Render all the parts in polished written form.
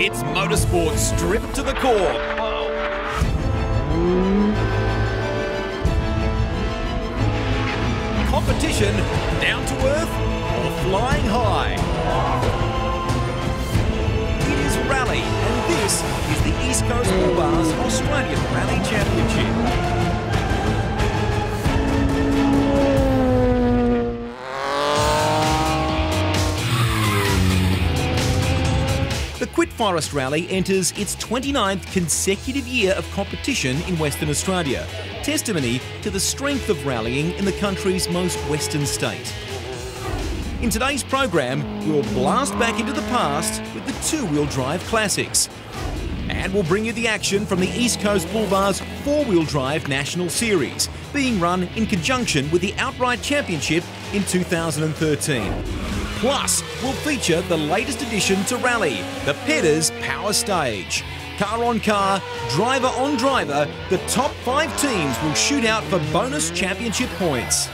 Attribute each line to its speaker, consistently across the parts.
Speaker 1: It's motorsport stripped to the core. Competition down to earth or flying high. It is rally, and this is the East Coast Bull Bars Australian Rally Championship. The Quit Forest Rally enters its 29th consecutive year of competition in Western Australia, testimony to the strength of rallying in the country's most western state. In today's program, we'll blast back into the past with the two-wheel drive classics. And we'll bring you the action from the East Coast Bull Bars four-wheel drive National Series, being run in conjunction with the Outright Championship in 2013. Plus, we'll feature the latest addition to rally, the Pedders Power Stage. Car on car, driver on driver, the top 5 teams will shoot out for bonus championship points.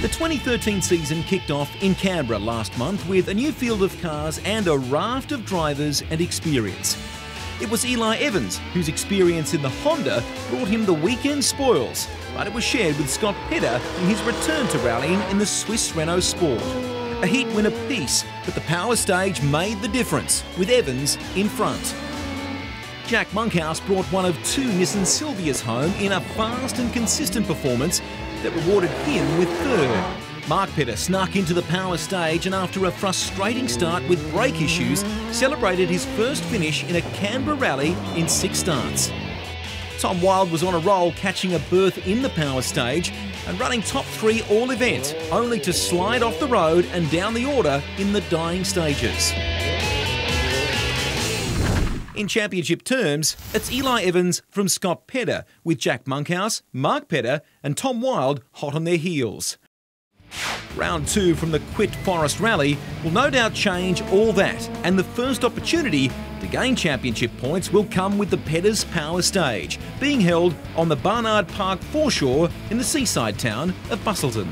Speaker 1: The 2013 season kicked off in Canberra last month with a new field of cars and a raft of drivers and experience. It was Eli Evans whose experience in the Honda brought him the weekend spoils, but it was shared with Scott Pedder in his return to rallying in the Swiss Renault Sport. A heat win apiece, but the power stage made the difference, with Evans in front. Jack Monkhouse brought one of 2 Nissan Silvias home in a fast and consistent performance that rewarded him with third. Mark Pedder snuck into the power stage and after a frustrating start with brake issues, celebrated his first finish in a Canberra rally in 6 starts. Tom Wilde was on a roll, catching a berth in the power stage and running top 3 all event, only to slide off the road and down the order in the dying stages. In championship terms, it's Eli Evans from Scott Pedder, with Jack Monkhouse, Mark Pedder and Tom Wilde hot on their heels. Round 2 from the Quit Forest Rally will no doubt change all that, and the first opportunity to gain championship points will come with the Pedders Power Stage, being held on the Barnard Park foreshore in the seaside town of Busselton.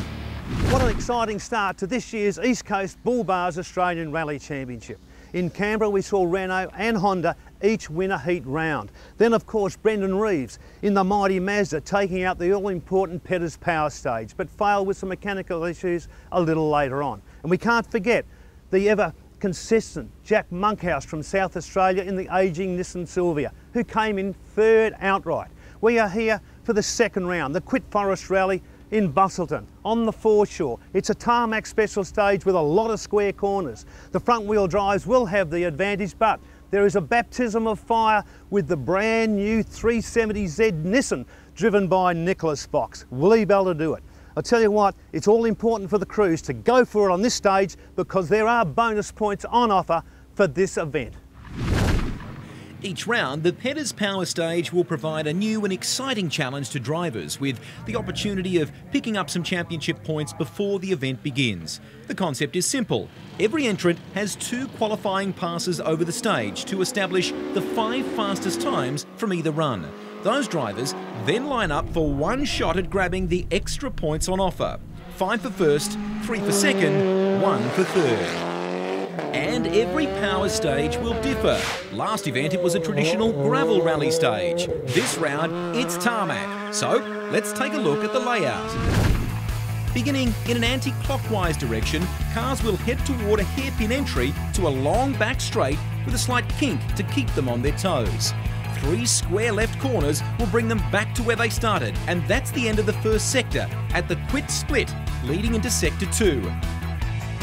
Speaker 2: What an exciting start to this year's East Coast Bull Bars Australian Rally Championship. In Canberra we saw Renault and Honda each win a heat round. Then of course Brendan Reeves in the mighty Mazda taking out the all-important Pedders Power Stage, but failed with some mechanical issues a little later on. And we can't forget the ever consistent Jack Monkhouse from South Australia in the ageing Nissan Silvia, who came in third outright. We are here for the second round, the Quit Forest Rally in Busselton, on the foreshore. It's a tarmac special stage with a lot of square corners. The front wheel drives will have the advantage, but there is a baptism of fire with the brand new 370Z Nissan driven by Nicholas Box. Will he be able to do it? I'll tell you what, it's all important for the crews to go for it on this stage because there are bonus points on offer for this event.
Speaker 1: Each round, the Pedders Power Stage will provide a new and exciting challenge to drivers with the opportunity of picking up some championship points before the event begins. The concept is simple. Every entrant has 2 qualifying passes over the stage to establish the 5 fastest times from either run. Those drivers then line up for one shot at grabbing the extra points on offer. 5 for first, 3 for second, 1 for third. And every power stage will differ. Last event it was a traditional gravel rally stage. This round it's tarmac. So let's take a look at the layout. Beginning in an anti-clockwise direction, cars will head toward a hairpin entry to a long back straight with a slight kink to keep them on their toes. 3 square left corners will bring them back to where they started, and that's the end of the first sector at the Quit Split, leading into Sector 2.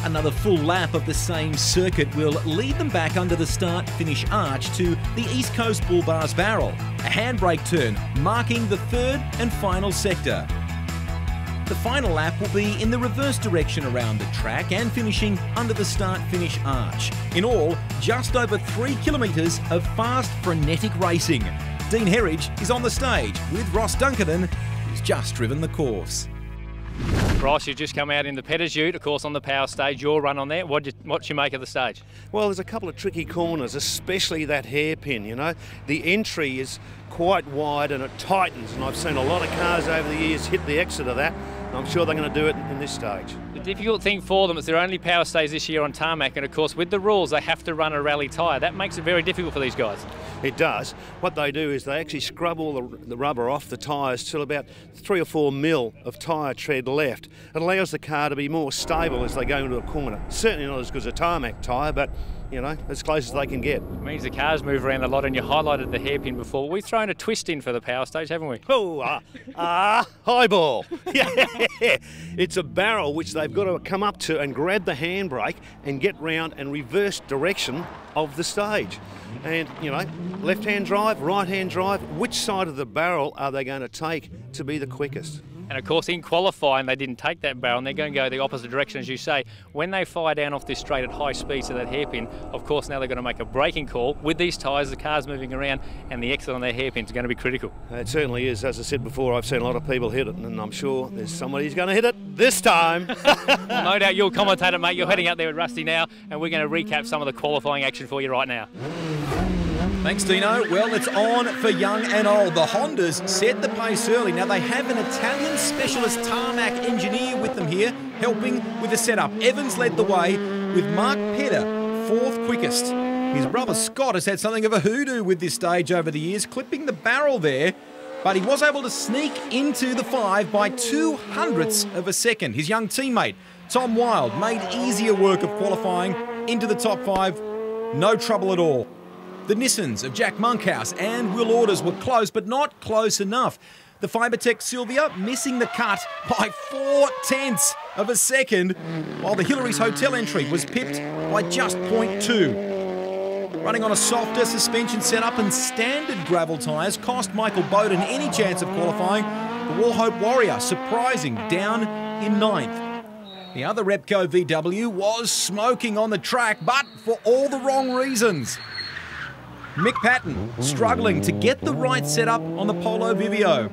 Speaker 1: Another full lap of the same circuit will lead them back under the start-finish arch to the East Coast Bull Bars Barrel, a handbrake turn marking the third and final sector. The final lap will be in the reverse direction around the track and finishing under the start-finish arch. In all, just over 3 kilometres of fast, frenetic racing. Dean Herridge is on the stage with Ross Duncan, who's just driven the course.
Speaker 3: Ross, you've just come out in the Pedders Ute, of course on the power stage, your run on there. What you make of the stage?
Speaker 2: Well, there's a couple of tricky corners, especially that hairpin, you know. The entry is quite wide and it tightens, and I've seen a lot of cars over the years hit the exit of that.
Speaker 4: I'm sure they're going to do it in this stage.
Speaker 3: The difficult thing for them is their only power stage this year on tarmac, and of course with the rules they have to run a rally tyre. That makes it very difficult for these guys.
Speaker 4: It does. What they do is they actually scrub all the rubber off the tyres till about 3 or 4 mil of tyre tread left. It allows the car to be more stable as they go into a corner. Certainly not as good as a tarmac tyre, but you know, as close as they can get.
Speaker 3: It means the cars move around a lot, and you highlighted the hairpin before. We've thrown a twist in for the power stage, haven't we?
Speaker 4: Oh, highball. Yeah, it's a barrel which they've got to come up to and grab the handbrake and get round and reverse direction of the stage. And, you know, left-hand drive, right-hand drive, which side of the barrel are they going to take to be the quickest?
Speaker 3: And of course in qualifying they didn't take that barrel, and they're going to go the opposite direction, as you say. When they fire down off this straight at high speed to that hairpin, of course now they're going to make a braking call. With these tyres, the car's moving around, and the exit on their hairpin is going to be critical.
Speaker 4: It certainly is. As I said before, I've seen a lot of people hit it, and I'm sure there's somebody who's going to hit it this time.
Speaker 3: Well, no doubt you'll commentate it, mate. You're heading out there with Rusty now, and we're going to recap some of the qualifying action for you right now.
Speaker 1: Thanks, Dino. Well, it's on for young and old. The Hondas set the pace early. Now, they have an Italian specialist tarmac engineer with them here, helping with the setup. Evans led the way with Mark Pedder, 4th quickest. His brother Scott has had something of a hoodoo with this stage over the years, clipping the barrel there, but he was able to sneak into the 5 by 0.02 of a second. His young teammate, Tom Wilde, made easier work of qualifying into the top 5. No trouble at all. The Nissans of Jack Monkhouse and Will Orders were close, but not close enough. The Fibertech Sylvia missing the cut by 0.4 of a second, while the Hillary's Hotel entry was pipped by just 0.2. Running on a softer suspension setup and standard gravel tyres cost Michael Bowden any chance of qualifying. The Warhope Warrior surprising down in 9th. The other Repco VW was smoking on the track, but for all the wrong reasons. Mick Patton struggling to get the right setup on the Polo Vivio.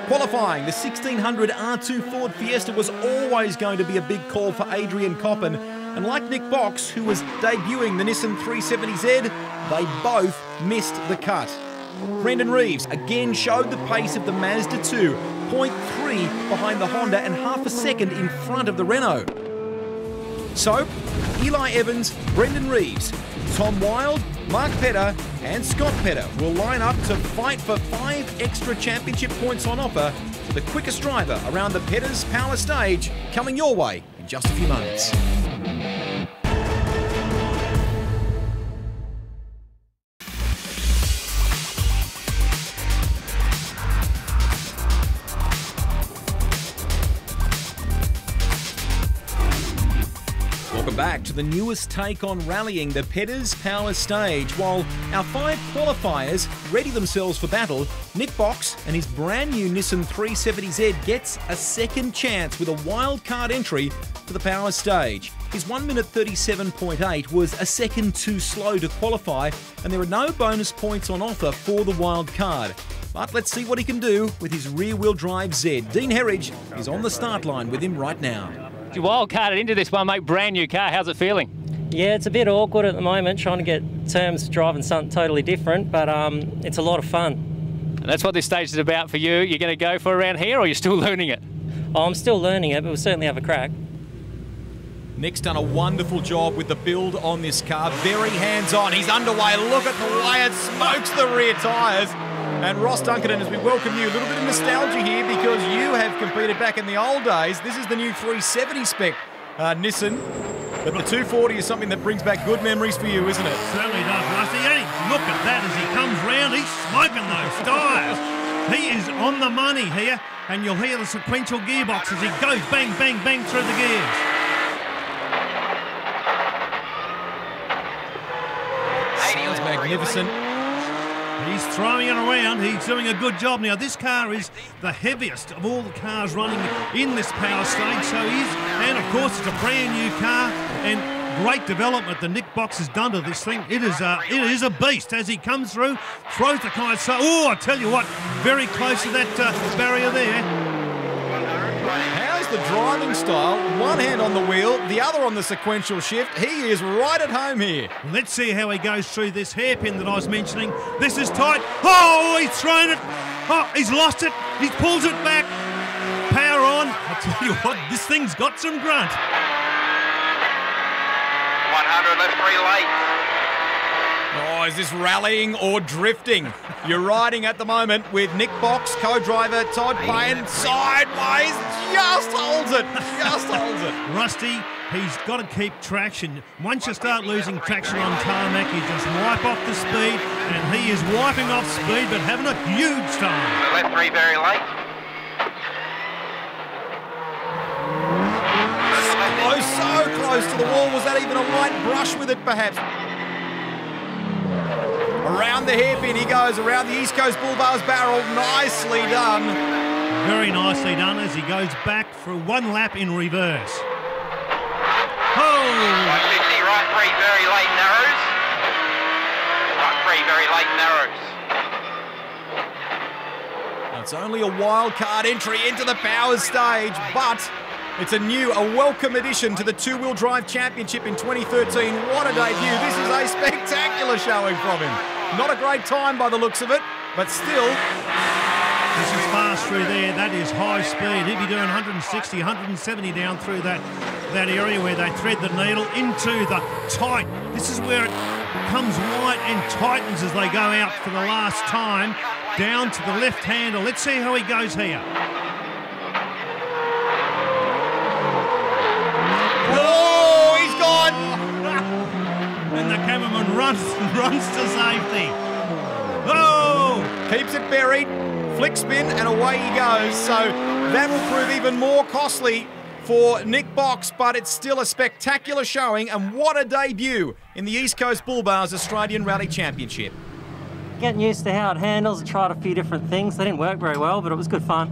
Speaker 1: Qualifying, the 1600 R2 Ford Fiesta was always going to be a big call for Adrian Coppin. And like Nick Box, who was debuting the Nissan 370Z, they both missed the cut. Brendan Reeves again showed the pace of the Mazda 2, 0.3 behind the Honda and half a second in front of the Renault. So, Eli Evans, Brendan Reeves, Tom Wilde, Mark Pedder and Scott Pedder will line up to fight for 5 extra championship points on offer for the quickest driver around the Pedder's Power Stage, coming your way in just a few moments. Welcome back to the newest take on rallying, the Pedder's Power Stage. While our 5 qualifiers ready themselves for battle, Nick Box and his brand new Nissan 370Z gets a second chance with a wildcard entry for the Power Stage. His 1 minute 37.8 was a second too slow to qualify, and there are no bonus points on offer for the wild card. But let's see what he can do with his rear-wheel drive Z. Dean Herridge is on the start line with him right now.
Speaker 3: You wild-carded into this one, mate. Brand new car. How's it feeling?
Speaker 5: Yeah, it's a bit awkward at the moment, trying to get terms driving something totally different, but it's a lot of fun.
Speaker 3: And that's what this stage is about for you. You're going to go for around here, or you're still learning it?
Speaker 5: Oh, I'm still learning it, but we'll certainly have a crack.
Speaker 1: Nick's done a wonderful job with the build on this car. Very hands-on. He's underway. Look at the way it smokes the rear tyres. And Ross Duncan, as we welcome you, a little bit of nostalgia here because you have competed back in the old days. This is the new 370 spec Nissan, but the 240 is something that brings back good memories for you, isn't it?
Speaker 2: Certainly does, Rusty. Hey, look at that as he comes round. He's smoking those tyres. He is on the money here, and you'll hear the sequential gearbox as he goes bang, bang, bang through the gears.
Speaker 1: Sounds magnificent.
Speaker 2: He's throwing it around. He's doing a good job. Now, this car is the heaviest of all the cars running in this Power Stage. So he is, and of course, it's a brand new car and great development that Nick Box has done to this thing. It is a beast as he comes through, throws the car. So, oh, I tell you what, very close to that barrier there.
Speaker 1: How's the driving style? One hand on the wheel, the other on the sequential shift. He is right at home here.
Speaker 2: Let's see how he goes through this hairpin that I was mentioning. This is tight. Oh, he's thrown it. Oh, he's lost it. He pulls it back. Power on.
Speaker 6: I'll tell you what, this thing's got some grunt.
Speaker 7: 100 left 3 late.
Speaker 1: Oh, is this rallying or drifting? You're riding at the moment with Nick Box, co-driver Todd Payne, sideways, just holds it, just holds it.
Speaker 6: Rusty, he's got to keep traction. Once you start losing traction on tarmac, you just wipe off the speed, and he is wiping off speed, but having a huge time.
Speaker 7: The left 3 very late.
Speaker 1: Close, so close to the wall. Was that even a light brush with it, perhaps? Around the hairpin he goes, around the East Coast Bull Bars barrel. Nicely done.
Speaker 6: Very nicely done as he goes back for one lap in reverse. Oh!
Speaker 7: 150, right 3 very late narrows. Right 3 very late narrows.
Speaker 1: It's only a wild card entry into the power stage, but it's a welcome addition to the two-wheel drive championship in 2013. What a debut. This is a spectacular showing from him. Not a great time by the looks of it, but still.
Speaker 6: This is fast through there. That is high speed. He'd be doing 160, 170 down through that area where they thread the needle into the tight. This is where it comes wide and tightens as they go out for the last time. Down to the left handle. Let's see how he goes here.
Speaker 1: Oh, he's gone!
Speaker 6: And the cameraman runs to safety. Oh!
Speaker 1: Keeps it buried, flick spin, and away he goes. So that will prove even more costly for Nick Box, but it's still a spectacular showing, and what a debut in the East Coast Bull Bars Australian Rally Championship.
Speaker 5: Getting used to how it handles. I tried a few different things. They didn't work very well, but it was good fun.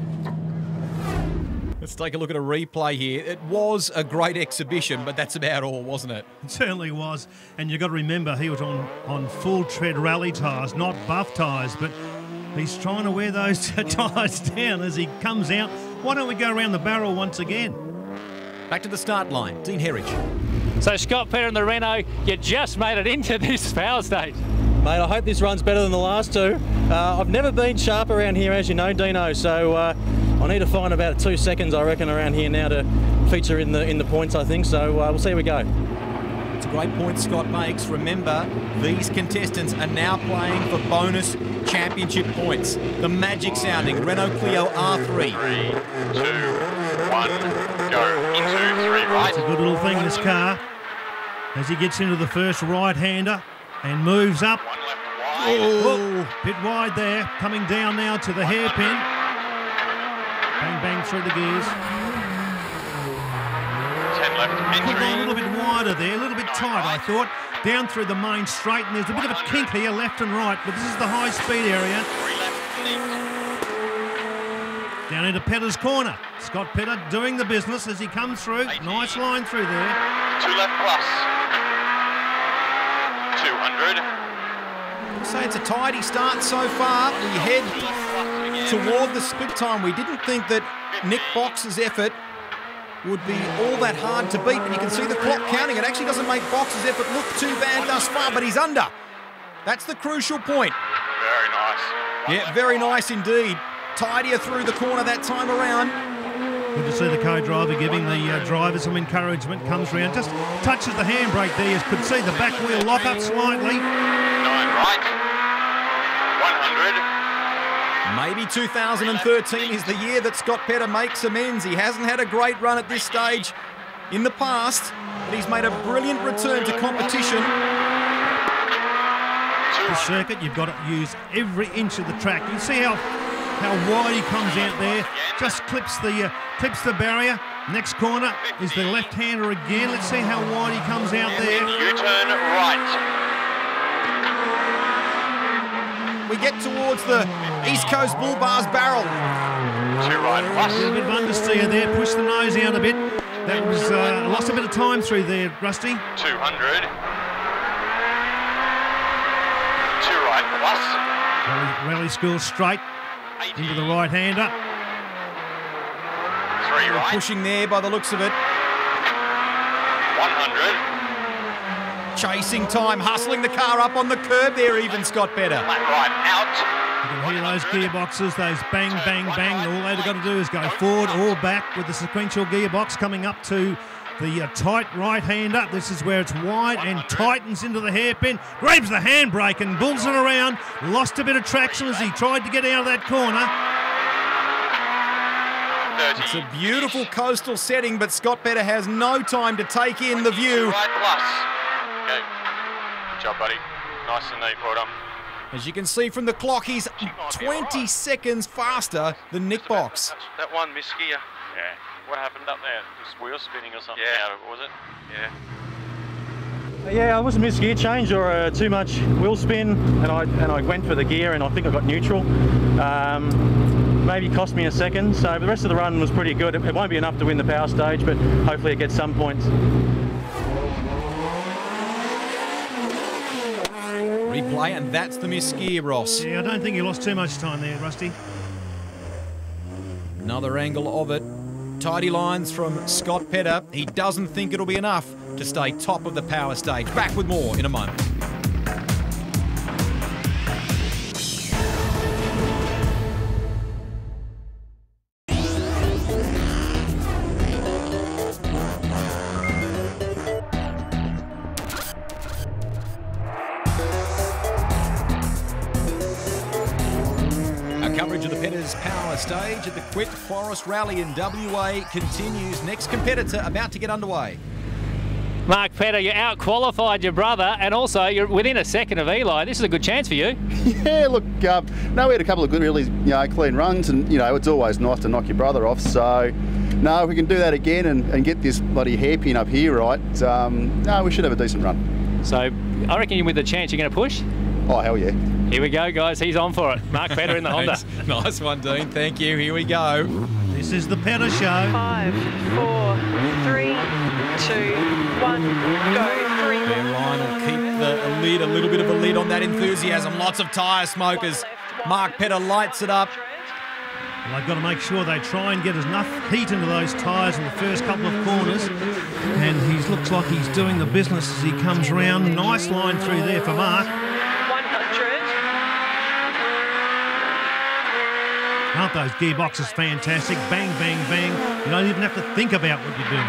Speaker 1: Let's take a look at a replay here. It was a great exhibition, but that's about all, wasn't it?
Speaker 6: It certainly was. And you've got to remember, he was on full tread rally tyres, not buff tyres, but he's trying to wear those tyres down as he comes out. Why don't we go around the barrel once again?
Speaker 1: Back to the start line, Dean Herridge.
Speaker 3: So Scott Petter and the Renault, you just made it into this power stage.
Speaker 8: Mate, I hope this runs better than the last two. I've never been sharp around here, as you know, Dino, so I need to find about 2 seconds, I reckon, around here now to feature in the points, I think, so we'll see how we go.
Speaker 1: It's a great point Scott makes. Remember, these contestants are now playing for bonus championship points. The magic sounding Renault Clio R3.
Speaker 7: 3, 2, 1, go. Into 3 right.
Speaker 6: It's a good little thing, this car, as he gets into the first right-hander and moves up.
Speaker 7: 1 left wide.
Speaker 6: Oh, bit wide there, coming down now to the hairpin. Bang, bang through the gears.
Speaker 7: 10 left
Speaker 6: Could go a
Speaker 7: entry.
Speaker 6: little bit wider there, a little bit tight, I thought. Down through the main straight, and there's a bit of a kink here, left and right, but this is the high-speed area.
Speaker 7: 3 left deep.
Speaker 6: Down into Petter's corner. Scott Petter doing the business as he comes through. Nice line through there.
Speaker 7: 2 left plus. 200.
Speaker 1: I'll say it's a tidy start so far. We head toward the split time. We didn't think that Nick Box's effort would be all that hard to beat, but you can see the clock counting. It actually doesn't make Box's effort look too bad thus far, but he's under. That's the crucial point.
Speaker 7: Very nice.
Speaker 1: Yeah, very nice indeed. Tidier through the corner that time around.
Speaker 6: Good to see the co-driver giving the driver some encouragement. Comes round, just touches the handbrake there. You could see the back wheel lock up slightly.
Speaker 7: 9 right. 100.
Speaker 1: Maybe 2013 is the year that Scott Petter makes amends. He hasn't had a great run at this stage in the past, but he's made a brilliant return to competition.
Speaker 6: The circuit, you've got to use every inch of the track. You see how wide he comes out there. Just clips the barrier. Next corner is the left-hander again. Let's see how wide he comes out there.
Speaker 7: U-turn right.
Speaker 1: We get towards the East Coast Bull Bars barrel.
Speaker 7: 2 right plus.
Speaker 6: A little bit of understeer there, push the nose out a bit. That was lost a bit of time through there, Rusty.
Speaker 7: 200. 2 right plus.
Speaker 6: Rally school straight into the right-hander.
Speaker 7: 3 right.
Speaker 1: Pushing there by the looks of it.
Speaker 7: 100.
Speaker 1: Chasing time, hustling the car up on the curb there even, Scott Petter.
Speaker 7: Flat right out.
Speaker 6: can hear those gearboxes, those bang, bang, bang. All they've got to do is go forward or back with the sequential gearbox coming up to the tight right-hander. This is where it's wide and tightens into the hairpin. Grabs the handbrake and bulls it around. Lost a bit of traction as he tried to get out of that corner.
Speaker 1: It's a beautiful coastal setting, but Scott Petter has no time to take in the view.
Speaker 9: Right plus. Okay. Good job, buddy. Nice and neat, well done.
Speaker 1: As you can see from the clock, he's 20 seconds faster than Nick Box.
Speaker 9: That one missed gear. Yeah. What happened up there? Was wheel spinning or something out of it, was it? Yeah.
Speaker 8: Yeah, it was a missed gear change or too much wheel spin, and I went for the gear, and I think I got neutral. Maybe cost me a second, so the rest of the run was pretty good. It won't be enough to win the power stage, but hopefully it gets some points.
Speaker 1: Replay, and that's the missed gear, Ross.
Speaker 6: Yeah, I don't think he lost too much time there, Rusty.
Speaker 1: Another angle of it. Tidy lines from Scott Petter. He doesn't think it'll be enough to stay top of the power stage. Back with more in a moment. Coverage of the Petters Power Stage at the Quit Forest Rally in WA continues. Next competitor about to get underway.
Speaker 3: Mark Petter, you out-qualified your brother, and also you're within a second of Eli. This is a good chance for you.
Speaker 10: Yeah, look, no, we had a couple of good, really, clean runs, and, it's always nice to knock your brother off. So, no, if we can do that again and get this bloody hairpin up here right, no, we should have a decent run.
Speaker 3: So, I reckon you with the chance you're going to push?
Speaker 10: Oh, hell yeah.
Speaker 3: Here we go, guys. He's on for it. Mark Petter in the Honda.
Speaker 1: Nice one, Dean. Thank you. Here we go.
Speaker 6: This is the Petter Show.
Speaker 11: 5, 4, 3, 2, 1, go. 3.
Speaker 1: Yeah, Ryan will keep the lid, a little bit of a lid on that enthusiasm. Lots of tyre smokers. Mark Petter lights it up.
Speaker 6: Well, they've got to make sure they try and get enough heat into those tyres in the first couple of corners. And he looks like he's doing the business as he comes round. Nice line through there for Mark. Aren't those gearboxes fantastic? Bang, bang, bang. You don't even have to think about what you're doing.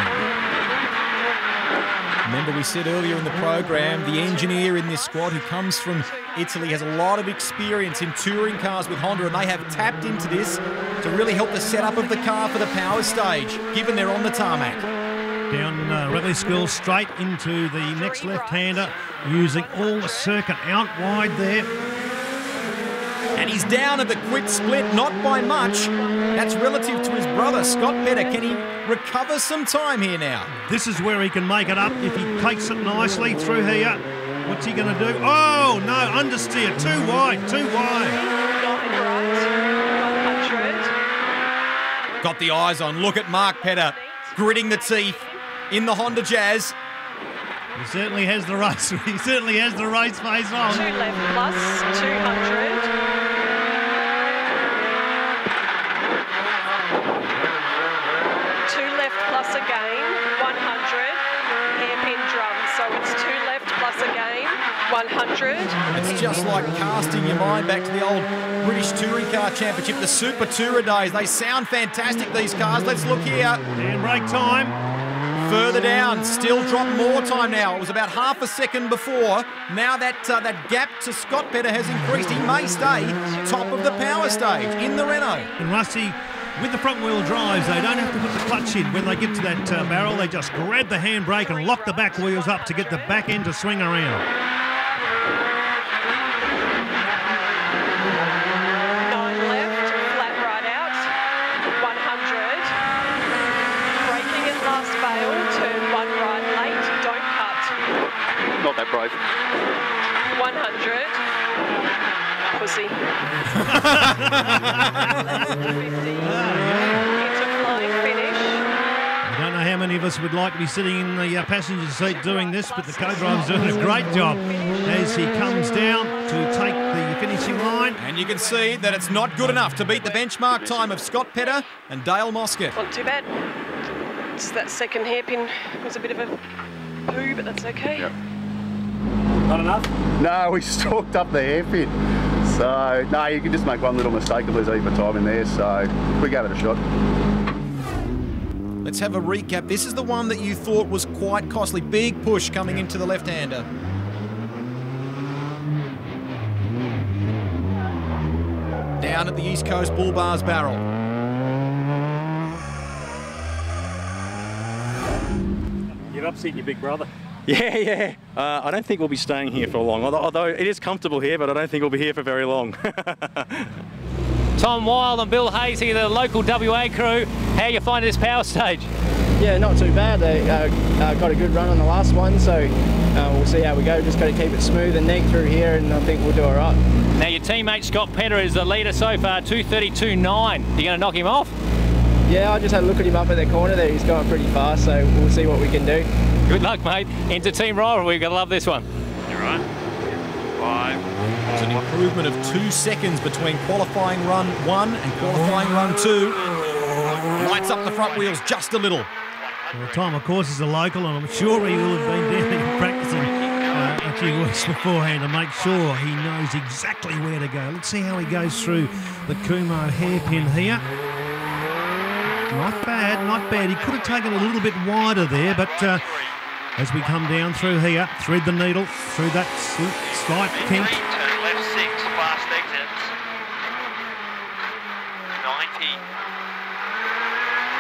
Speaker 1: Remember, we said earlier in the program, the engineer in this squad who comes from Italy has a lot of experience in touring cars with Honda, and they have tapped into this to really help the setup of the car for the power stage, given they're on the tarmac.
Speaker 6: Down Rally School, straight into the next left-hander, using all the circuit out wide there.
Speaker 1: And he's down at the quit split, not by much. That's relative to his brother, Scott Petter. Can he recover some time here now?
Speaker 6: This is where he can make it up if he takes it nicely through here. What's he going to do? Oh, no, understeer. Too wide, too wide.
Speaker 1: Got the eyes on. Look at Mark Petter gritting the teeth in the Honda Jazz.
Speaker 6: He certainly has the race. He certainly has the race face on.
Speaker 11: 2 left plus 200. 2 left plus again 100. Hairpin drum. So it's 2 left plus again 100.
Speaker 1: It's just like casting your mind back to the old British Touring Car Championship, the Super Tourer days. They sound fantastic, these cars. Let's look here.
Speaker 6: Handbrake time.
Speaker 1: Further down, still drop more time now. It was about half a second before. Now that gap to Scott Petter has increased. He may stay top of the power stage in the Renault.
Speaker 6: And Rusty, with the front wheel drives, they don't have to put the clutch in. When they get to that barrel, they just grab the handbrake and lock the back wheels up to get the back end to swing around.
Speaker 11: 9 left, flat right out, 100. Braking at last bail, turn 1 right late, don't cut.
Speaker 9: Not that brave.
Speaker 11: 100. Pussy. 50. Into flying finish.
Speaker 6: I don't know how many of us would like to be sitting in the passenger seat doing this, but the co-driver's doing a great job as he comes down to take the finishing line.
Speaker 1: And you can see that it's not good enough to beat the benchmark time of Scott Petter and Dale Moscott.
Speaker 11: Not too bad. Just that second hairpin was a bit of a poo, but that's okay.
Speaker 10: Yep. Not enough? No, we stalked up the hairpin. So So, no, you can just make one little mistake and lose a heap of time in there, so we gave it a shot.
Speaker 1: Let's have a recap. This is the one that you thought was quite costly. Big push coming into the left-hander. Down at the East Coast Bull Bars barrel.
Speaker 8: You've upset your big brother. Yeah. I don't think we'll be staying here for long, although it is comfortable here, but I don't think we'll be here for very long.
Speaker 3: Tom Wild and Bill Hayes here, the local WA crew. How you find this power stage?
Speaker 12: Yeah, not too bad. They got a good run on the last one, so we'll see how we go. Just got to keep it smooth and neat through here, and I think we'll do all right.
Speaker 3: Now your teammate Scott Petter is the leader so far, 2:32.9. You going to knock him off?
Speaker 12: Yeah, I just had a look at him up at the corner there. He's going pretty fast, so we'll see what we can do.
Speaker 3: Good luck, mate. Into team rivalry. We're going to love this one.
Speaker 9: You're right. 5.
Speaker 1: It's an improvement of 2 seconds between qualifying run 1 and qualifying run 2. Lights up the front wheels just a little.
Speaker 6: Well, Tom, of course, is a local, and I'm sure he will have been down there practicing a few weeks beforehand to make sure he knows exactly where to go. Let's see how he goes through the Kumo hairpin here. Not bad, not bad. He could have taken a little bit wider there, but as we come down through here, thread the needle through that slight kink.
Speaker 9: Turn left 6, fast exits. 90.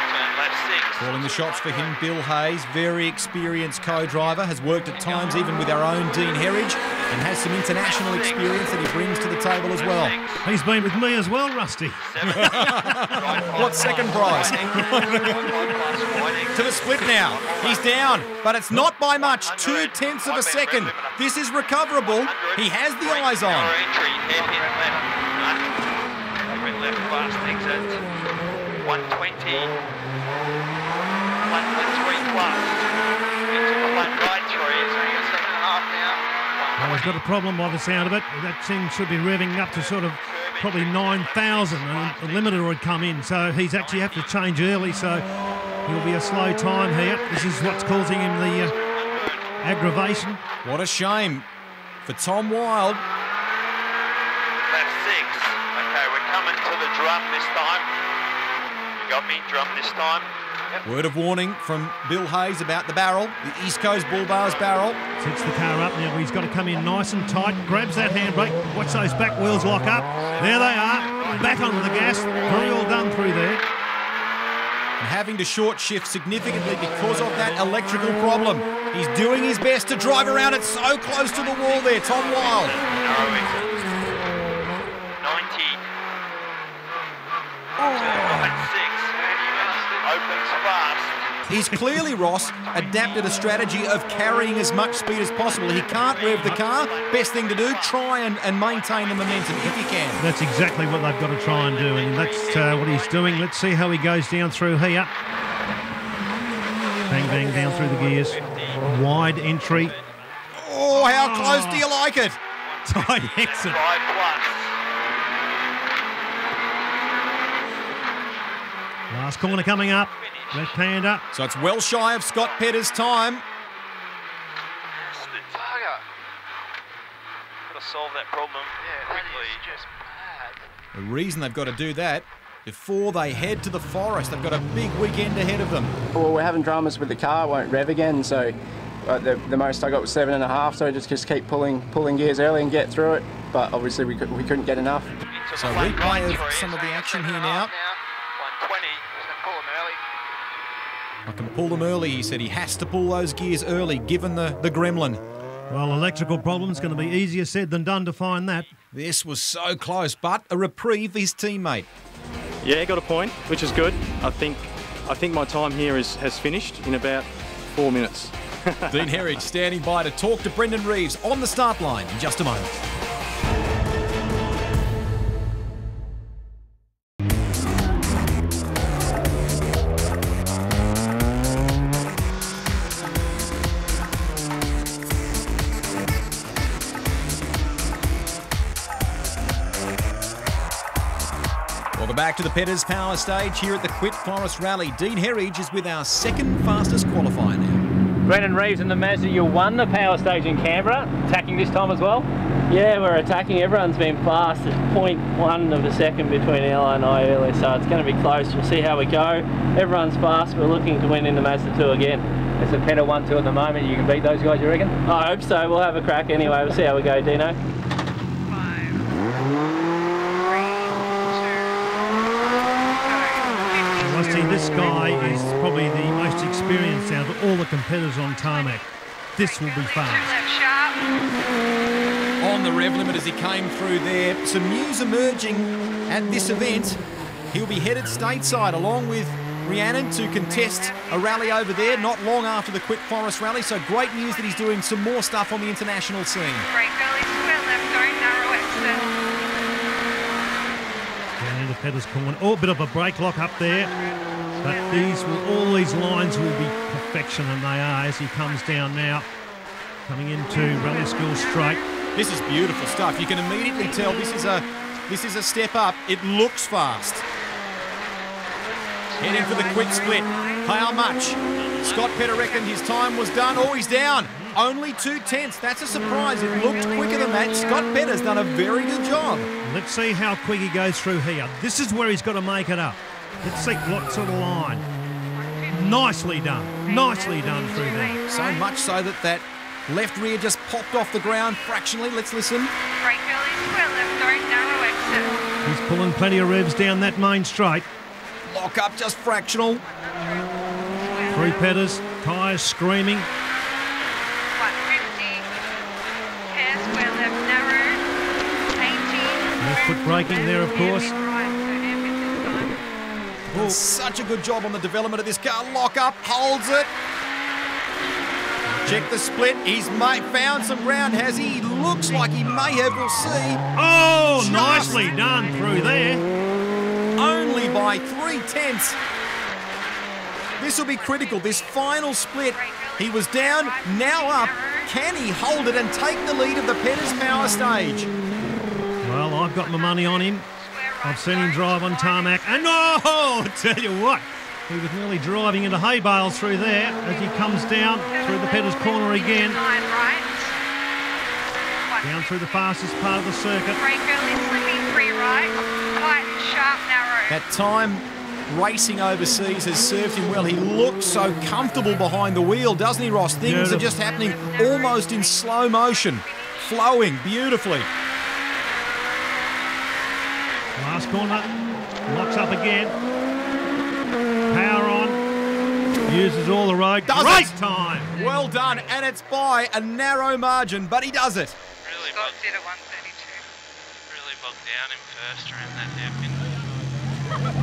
Speaker 9: Turn left 6.
Speaker 1: Calling the shots for him, Bill Hayes, very experienced co-driver, has worked at times even with our own Dean Herridge, and has some international experience that he brings to the table as well.
Speaker 6: He's been with me as well, Rusty.
Speaker 1: What second prize? To the split now. He's down, but it's not by much, 0.2 of a second. This is recoverable. He has the eyes on.
Speaker 9: Entry, hairpin left. Hairpin left, fast exit. 120. 1.3 plus. Into the front right 3. It's only a second and a half now.
Speaker 6: Well, he's got a problem by the sound of it. That thing should be revving up to sort of probably 9,000, and the limiter would come in. So he's actually have to change early, so he'll be a slow time here. This is what's causing him the aggravation.
Speaker 1: What a shame for Tom Wild.
Speaker 9: Left 6. Okay, we're coming to the drum this time. You got me, drum this time. Yep.
Speaker 1: Word of warning from Bill Hayes about the barrel, the East Coast Bull Bars barrel.
Speaker 6: Sets the car up now. He's got to come in nice and tight. Grabs that handbrake. Watch those back wheels lock up. There they are. Back onto the gas. Very all done through there.
Speaker 1: And having to short shift significantly because of that electrical problem. He's doing his best to drive around it so close to the wall there, Tom Wild.
Speaker 9: 90. Right 6. Opens fast.
Speaker 1: He's clearly, Ross, adapted a strategy of carrying as much speed as possible. He can't rev the car. Best thing to do, try and maintain the momentum if you can.
Speaker 6: That's exactly what they've got to try and do, and that's what he's doing. Let's see how he goes down through here. Bang, bang, down through the gears. Wide entry.
Speaker 1: Oh, how close do you like it?
Speaker 6: Tight exit.
Speaker 9: 5 plus.
Speaker 6: Last corner coming up. Left-hander.
Speaker 1: So it's well shy of Scott Petter's time.
Speaker 9: Got to solve that problem quickly. Just bad.
Speaker 1: The reason they've got to do that, before they head to the forest, they've got a big weekend ahead of them.
Speaker 12: Well, we're having dramas with the car. It won't rev again, so the most I got was 7.5. So just keep pulling gears early and get through it. But obviously we couldn't get enough.
Speaker 1: So replay of some of the action here now.
Speaker 9: 120. Pull them early.
Speaker 1: I can pull them early, he said. He has to pull those gears early, given the gremlin.
Speaker 6: Well, electrical problem's going to be easier said than done to find that.
Speaker 1: This was so close, but a reprieve for his teammate.
Speaker 8: Yeah, got a point, which is good. I think my time here has finished in about 4 minutes.
Speaker 1: Dean Herridge standing by to talk to Brendan Reeves on the start line in just a moment. Welcome back to the Petters Power Stage here at the Quit Forest Rally. Dean Herridge is with our second fastest qualifier now.
Speaker 3: Brendan Reeves and the Mazda, you won the Power Stage in Canberra, attacking this time as well?
Speaker 5: Yeah, we're attacking. Everyone's been fast. It's 0.1 of a second between Ella and I earlier, so it's going to be close. We'll see how we go. Everyone's fast. We're looking to win in the Mazda 2 again.
Speaker 3: It's a Pedal 1-2 at the moment. You can beat those guys, you reckon?
Speaker 5: I hope so. We'll have a crack anyway. We'll see how we go, Dino.
Speaker 6: Rusty, this guy is probably the most experienced out of all the competitors on tarmac. This will be fast.
Speaker 1: On the rev limit as he came through there. Some news emerging at this event. He'll be headed stateside along with Rhiannon to contest a rally over there not long after the Quick Forest Rally. So great news that he's doing some more stuff on the international scene.
Speaker 11: Brake early, square left, don't narrow exit.
Speaker 6: Down into Petter's corner. Oh, a bit of a brake lock up there. But all these lines will be perfection, and they are as he comes down now. Coming into Rally School straight.
Speaker 1: This is beautiful stuff. You can immediately tell this is a step up. It looks fast. Heading for the quick split. How much? Scott Petter reckoned his time was done. Oh, he's down. Only 2/10. That's a surprise. It looked quicker than that. Scott Petter's done a very good job.
Speaker 6: Let's see how quick he goes through here. This is where he's got to make it up. Let's see what sort of line. Nicely done. Nicely done through there.
Speaker 1: So much so that left rear just popped off the ground fractionally. Let's listen.
Speaker 11: Brake early, square left, don't narrow exit.
Speaker 6: He's pulling plenty of revs down that main straight.
Speaker 1: Lock up just fractional.
Speaker 6: 3 Petters, tyres screaming.
Speaker 11: 150. Hair square left, narrow. 80.
Speaker 6: Left foot braking there, of course.
Speaker 1: Oh, such a good job on the development of this car. Lock up, holds it. Check the split. He's found some ground, has he? Looks like he may have. We'll see.
Speaker 6: Oh, nicely done through there.
Speaker 1: Only by 3/10. This will be critical. This final split. He was down, now up. Can he hold it and take the lead of the Petters Power Stage?
Speaker 6: Well, I've got my money on him. I've seen him drive on tarmac, and oh, tell you what, he was nearly driving into hay bales through there as he comes down through the Petters corner again. Down through the fastest part of the circuit.
Speaker 11: Brake early, slipping 3 right. Tight and sharp, narrow.
Speaker 1: That time racing overseas has served him well. He looks so comfortable behind the wheel, doesn't he, Ross? Things are just happening almost in slow motion, flowing beautifully.
Speaker 6: Last corner, locks up again. Power on, uses all the road. Great time!
Speaker 1: Well done, and it's by a narrow margin, but he does it.
Speaker 11: Scott did at 132.
Speaker 9: Really bogged down him first around that hairpin.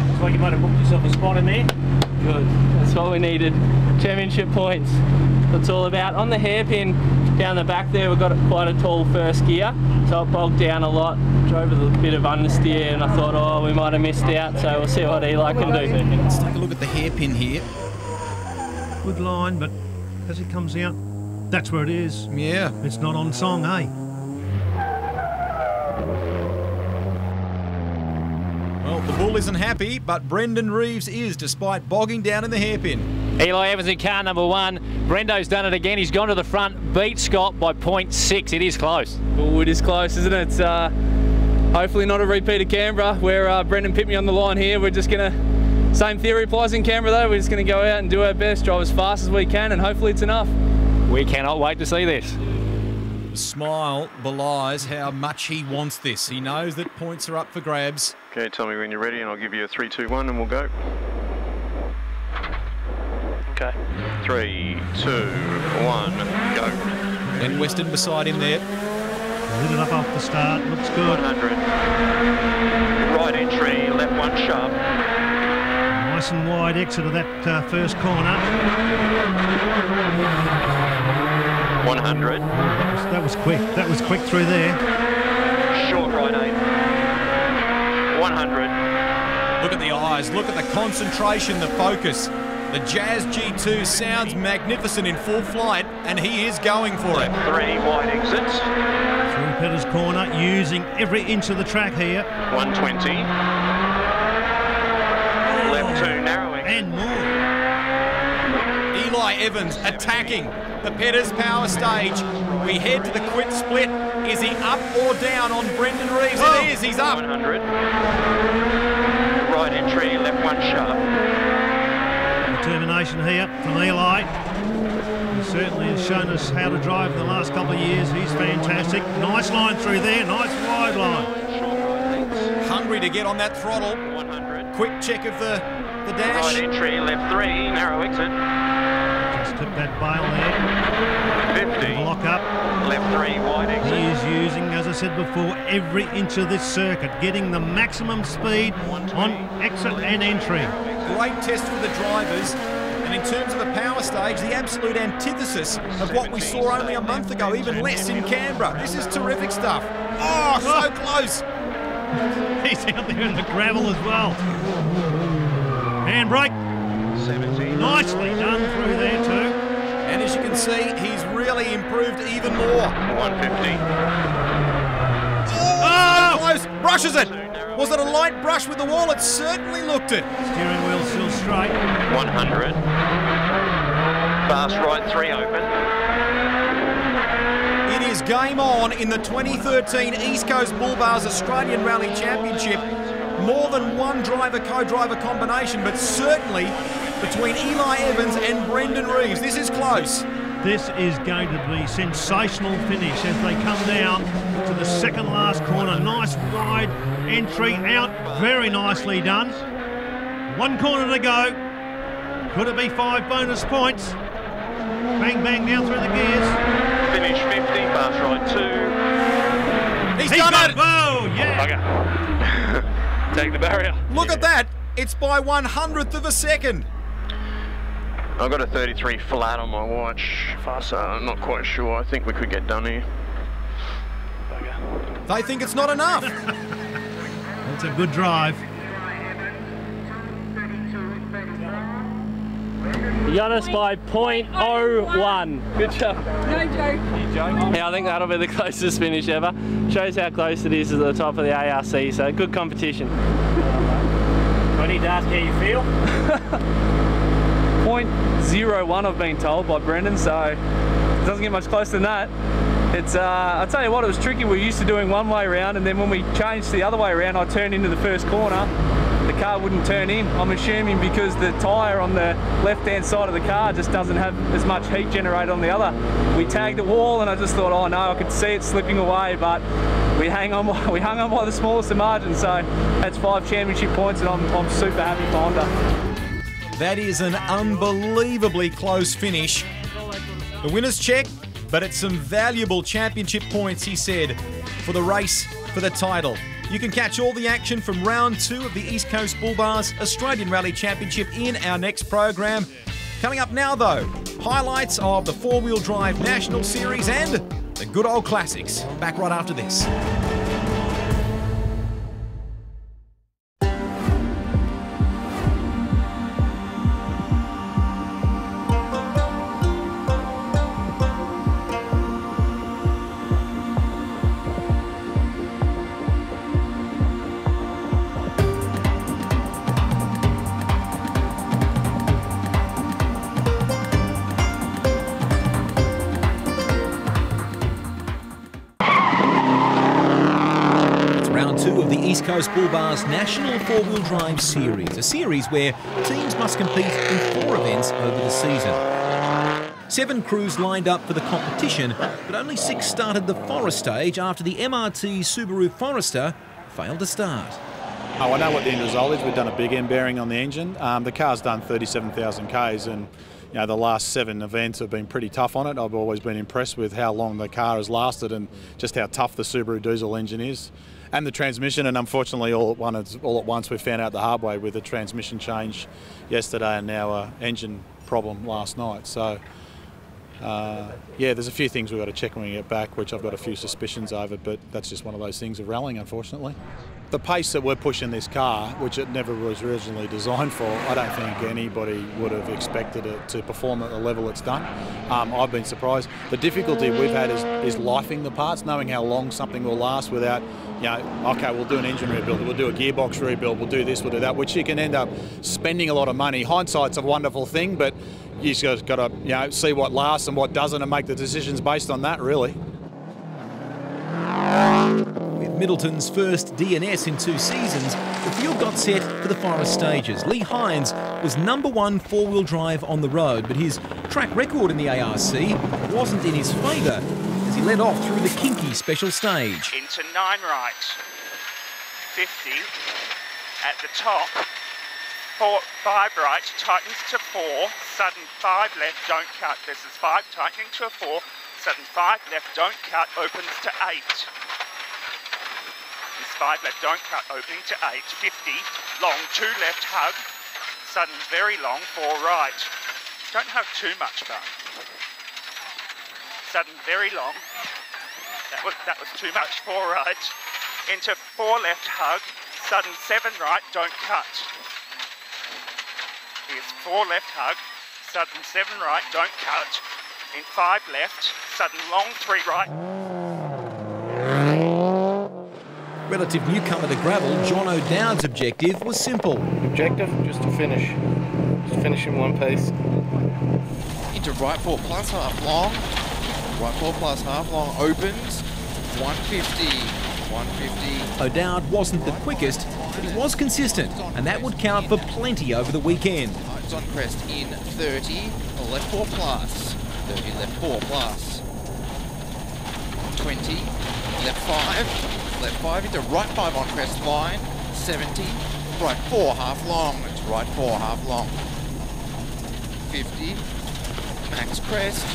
Speaker 5: Looks like you might have booked yourself a spot in there. Good, that's what we needed. Championship points. That's all about. On the hairpin down the back there, we've got quite a tall first gear, so it bogged down a lot. Drove with a bit of understeer, and I thought, oh, we might have missed out, so we'll see what Eli can do.
Speaker 1: Let's take a look at the hairpin here.
Speaker 6: Good line, but as it comes out, that's where it is.
Speaker 1: Yeah.
Speaker 6: It's not on song, eh?
Speaker 1: Well, the bull isn't happy, but Brendan Reeves is, despite bogging down in the hairpin.
Speaker 3: Eli Evans in car number 1. Brendo's done it again. He's gone to the front, beat Scott by 0.6. It is close.
Speaker 13: Oh, it is close, isn't it? It's hopefully not a repeat of Canberra, where Brendan pipped me on the line here. We're just going to, same theory applies in Canberra though. We're just going to go out and do our best, drive as fast as we can, and hopefully it's enough.
Speaker 3: We cannot wait to see this.
Speaker 1: The smile belies how much he wants this. He knows that points are up for grabs.
Speaker 9: Okay, tell me when you're ready and I'll give you a 3, 2, 1 and we'll go. Okay. 3, 2, 1, go.
Speaker 1: And Weston beside him there.
Speaker 6: Lit it up off the start, looks good.
Speaker 9: 100. Right entry, left 1 sharp.
Speaker 6: Nice and wide exit of that first corner.
Speaker 9: 100.
Speaker 6: That was quick. That was quick through there.
Speaker 9: Short right 8. 100.
Speaker 1: Look at the eyes, look at the concentration, the focus. The Jazz G2 sounds magnificent in full flight, and he is going for it.
Speaker 9: 3 wide exits.
Speaker 6: Through Petter's corner, using every inch of the track here.
Speaker 9: 120. Left 2 narrowing.
Speaker 6: And more.
Speaker 1: Eli Evans attacking the Petters Power Stage. We head to the quick split. Is he up or down on Brendan Reeves?
Speaker 9: Oh.
Speaker 1: It is, he's up.
Speaker 9: 100. Right entry, left one sharp.
Speaker 6: Determination here from Eli. He certainly has shown us how to drive in the last couple of years. He's fantastic. Nice line through there, nice wide line.
Speaker 1: Hungry to get on that throttle.
Speaker 9: 100.
Speaker 1: Quick check of the dash.
Speaker 9: Right entry, left 3, narrow exit.
Speaker 6: Just took that bail there.
Speaker 9: 50.
Speaker 6: Block up.
Speaker 9: Left 3, wide exit.
Speaker 6: He is using, as I said before, every inch of this circuit, getting the maximum speed on exit and entry.
Speaker 1: Great test for the drivers. And in terms of the power stage, the absolute antithesis of what we saw only a month ago, even less in Canberra. This is terrific stuff. Oh, so close.
Speaker 6: He's out there in the gravel as well. Handbrake.
Speaker 9: 70.
Speaker 6: Nicely done through there too.
Speaker 1: And as you can see, he's really improved even more.
Speaker 9: 150.
Speaker 1: Oh, close. Brushes it. Was it a light brush with the wall? It certainly looked it.
Speaker 6: Steering wheel still straight.
Speaker 9: 100. Fast right 3 open.
Speaker 1: It is game on in the 2013 East Coast Bull Bars Australian Rally Championship. More than one driver-co-driver combination, but certainly between Eli Evans and Brendan Reeves. This is close.
Speaker 6: This is going to be sensational finish as they come down to the second last corner. Nice wide entry out, very nicely done. One corner to go. Could it be 5 bonus points? Bang, bang, down through the gears.
Speaker 9: Finish 50, fast right 2.
Speaker 1: He's done it!
Speaker 6: Whoa, yeah!
Speaker 9: Take the barrier.
Speaker 1: Look at that. It's by 100th of a second.
Speaker 9: I've got a 33 flat on my watch. Faster, I'm not quite sure. I think we could get done here.
Speaker 1: They think it's not enough.
Speaker 6: That's a good drive.
Speaker 5: You got us by 0.01. Good job.
Speaker 11: No joke.
Speaker 5: Yeah, I think that'll be the closest finish ever. Shows how close it is at the top of the ARC, so good competition. I need to ask how you feel. 0.01 I've been told by Brendan, so it doesn't get much closer than that. It's I'll tell you what, it was tricky. We're used to doing one way round, and then when we changed the other way around, I turned into the first corner. The car wouldn't turn in. I'm assuming because the tyre on the left-hand side of the car just doesn't have as much heat generated on the other. We tagged the wall, and I just thought, oh no, I could see it slipping away, but we hung on by the smallest of margins. So that's 5 championship points, and I'm super happy for Honda.
Speaker 1: That is an unbelievably close finish. The winner's check, but it's some valuable championship points, he said, for the race for the title. You can catch all the action from round 2 of the East Coast Bull Bars Australian Rally Championship in our next program. Coming up now, though, highlights of the 4-wheel drive National Series and the good old classics. Back right after this. East Coast Bull Bars National 4-Wheel Drive Series, a series where teams must compete in 4 events over the season. 7 crews lined up for the competition, but only 6 started the Forest stage after the MRT Subaru Forester failed to start.
Speaker 14: Oh, I know what the end result is. We've done a big end bearing on the engine. The car's done 37,000 Ks, and you know, the last 7 events have been pretty tough on it. I've always been impressed with how long the car has lasted and just how tough the Subaru diesel engine is. And the transmission, and unfortunately all at once we found out the hard way with a transmission change yesterday and now an engine problem last night. So yeah, there's a few things we've got to check when we get back, which I've got a few suspicions over, but that's just one of those things of rallying, unfortunately. The pace that we're pushing this car, which it never was originally designed for, I don't think anybody would have expected it to perform at the level it's done. I've been surprised. The difficulty we've had is lifing the parts, knowing how long something will last without, you know, okay, we'll do an engine rebuild, we'll do a gearbox rebuild, we'll do this, we'll do that, which you can end up spending a lot of money. Hindsight's a wonderful thing, but you just got to see what lasts and what doesn't and make the decisions based on that, really.
Speaker 1: With Middleton's first DNS in 2 seasons, the field got set for the Forest Stages. Lee Hines was #1 4-wheel drive on the road, but his track record in the ARC wasn't in his favour as he led off through the kinky special stage.
Speaker 9: Into 9 right, 50 at the top, 5 right, tightens to 4, sudden 5 left, don't cut. This is 5, tightening to a 4, sudden 5 left, don't cut, opens to 8. This 5 left, don't cut, opening to 8, 50, long, 2 left, hug, sudden very long, 4 right. Don't hug too much though. Sudden very long, that was too much, 4 right, into 4 left, hug, sudden 7 right, don't cut. Here's 4 left, hug, sudden 7 right, don't cut, in 5 left, sudden long 3 right.
Speaker 1: Relative newcomer to gravel, John O'Dowd's objective was simple.
Speaker 15: Objective, just to finish. Just finish in one piece.
Speaker 16: Into right 4 plus half long. Right 4 plus half long opens. 150. 150.
Speaker 1: O'Dowd wasn't the quickest, but he was consistent, and that would count for plenty over the weekend.
Speaker 16: It's on crest in 30. Left 4 plus. 30 left 4 plus. 20. Left 5. Left 5 into right 5 on crest line, 70, right 4 half long, it's right 4 half long, 50, max crest,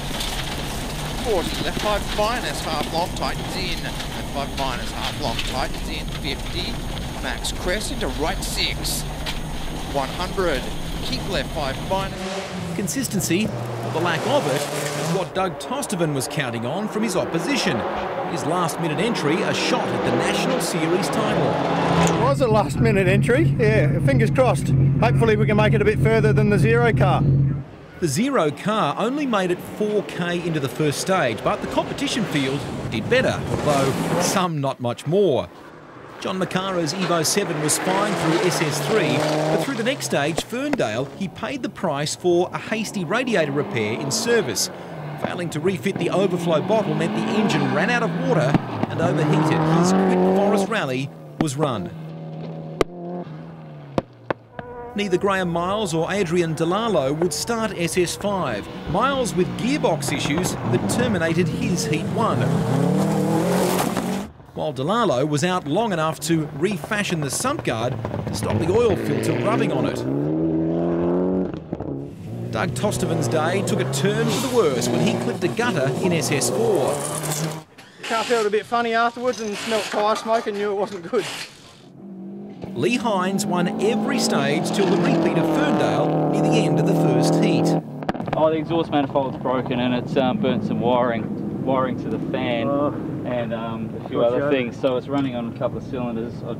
Speaker 16: 40, left 5 minus half long, tightens in, left 5 minus half long, tightens in, 50, max crest into right 6, 100, keep left 5 minus.
Speaker 1: Consistency, or the lack of it, is what Doug Tostovan was counting on from his opposition. His last-minute entry, a shot at the National Series title.
Speaker 15: It was a last-minute entry, yeah, fingers crossed. Hopefully we can make it a bit further than the Zero car.
Speaker 1: The Zero car only made it 4K into the first stage, but the competition field did better, although some not much more. John Makara's Evo 7 was fine through SS3, but through the next stage, Ferndale, he paid the price for a hasty radiator repair in service. Failing to refit the overflow bottle meant the engine ran out of water and overheated. His quick Forest rally was run. Neither Graham Miles or Adrian Delalo would start SS5. Miles with gearbox issues that terminated his Heat 1. While Delalo was out long enough to refashion the sump guard to stop the oil filter rubbing on it. Doug Tostovan's day took a turn for the worse when he clipped a gutter in SS4.
Speaker 15: Car felt a bit funny afterwards and smelt tyre smoke and knew it wasn't good.
Speaker 1: Lee Hines won every stage till the repeat of Ferndale near the end of the first heat.
Speaker 17: Oh, the exhaust manifold's broken and it's burnt some wiring to the fan and a few other things. So it's running on a couple of cylinders. So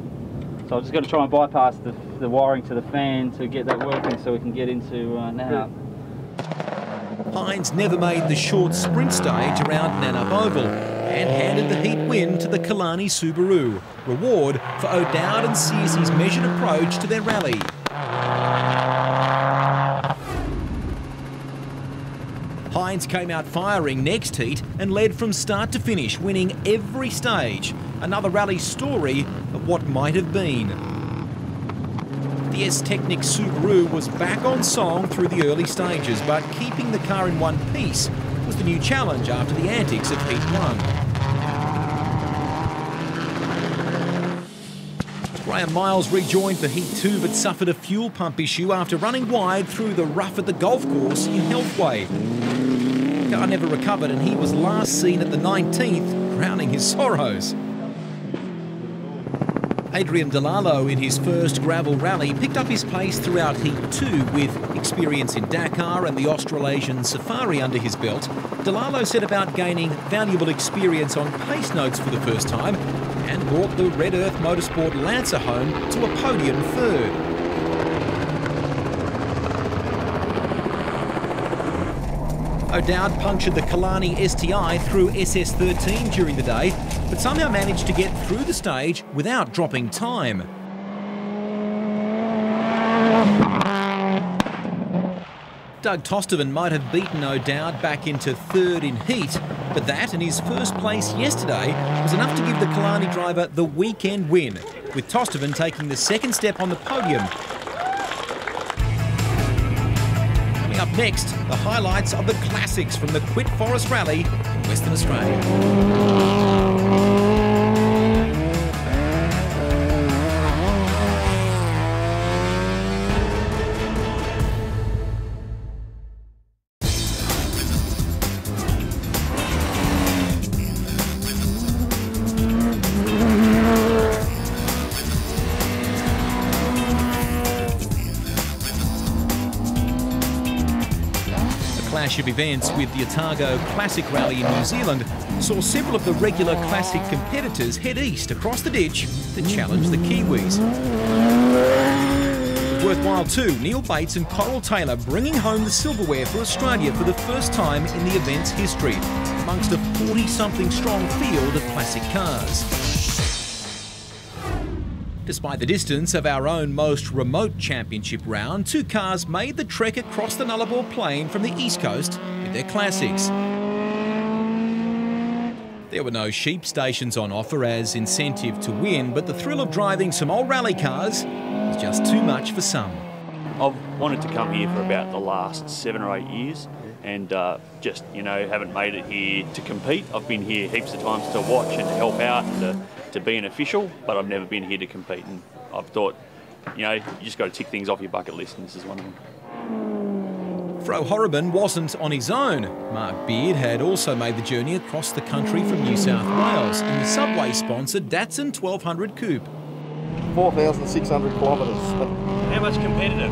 Speaker 17: I've just got to try and bypass the wiring to the fan to get that working so we can get into Nannup.
Speaker 1: Hines never made the short sprint stage around Nannup Oval and handed the heat win to the Kalani Subaru. Reward for O'Dowd and Searcy's measured approach to their rally. Hines came out firing next heat and led from start to finish, winning every stage. Another rally story of what might have been. The S-Technic Subaru was back on song through the early stages, but keeping the car in one piece was the new challenge after the antics of Heat 1. Graham Miles rejoined for Heat 2 but suffered a fuel pump issue after running wide through the rough at the golf course in Healthway. The car never recovered and he was last seen at the 19th, drowning his sorrows. Adrian Delalo, in his first gravel rally, picked up his pace throughout Heat 2 with experience in Dakar and the Australasian Safari under his belt. Delalo set about gaining valuable experience on pace notes for the first time and brought the Red Earth Motorsport Lancer home to a podium third. O'Dowd punctured the Kalani STI through SS13 during the day, but somehow managed to get through the stage without dropping time. Doug Tosterman might have beaten O'Dowd back into third in heat, but that and his first place yesterday was enough to give the Killarney driver the weekend win, with Tosterman taking the second step on the podium. Coming up next, the highlights of the classics from the Quit Forest Rally in Western Australia. Clash of events with the Otago Classic Rally in New Zealand saw several of the regular Classic competitors head east across the ditch to challenge the Kiwis. Worthwhile too, Neil Bates and Coral Taylor bringing home the silverware for Australia for the first time in the event's history, amongst a 40-something strong field of classic cars. Despite the distance of our own most remote championship round, two cars made the trek across the Nullarbor Plain from the east coast with their classics. There were no sheep stations on offer as incentive to win, but the thrill of driving some old rally cars was just too much for some.
Speaker 18: I've wanted to come here for about the last 7 or 8 years and just, haven't made it here to compete. I've been here heaps of times to watch and to help out and to be an official, but I've never been here to compete, and I've thought, you just got to tick things off your bucket list, and this is one of them.
Speaker 1: Fro Horrobin wasn't on his own. Mark Beard had also made the journey across the country from New South Wales in the Subway-sponsored Datsun 1200 Coupe.
Speaker 19: 4,600 kilometres.
Speaker 5: How much competitive?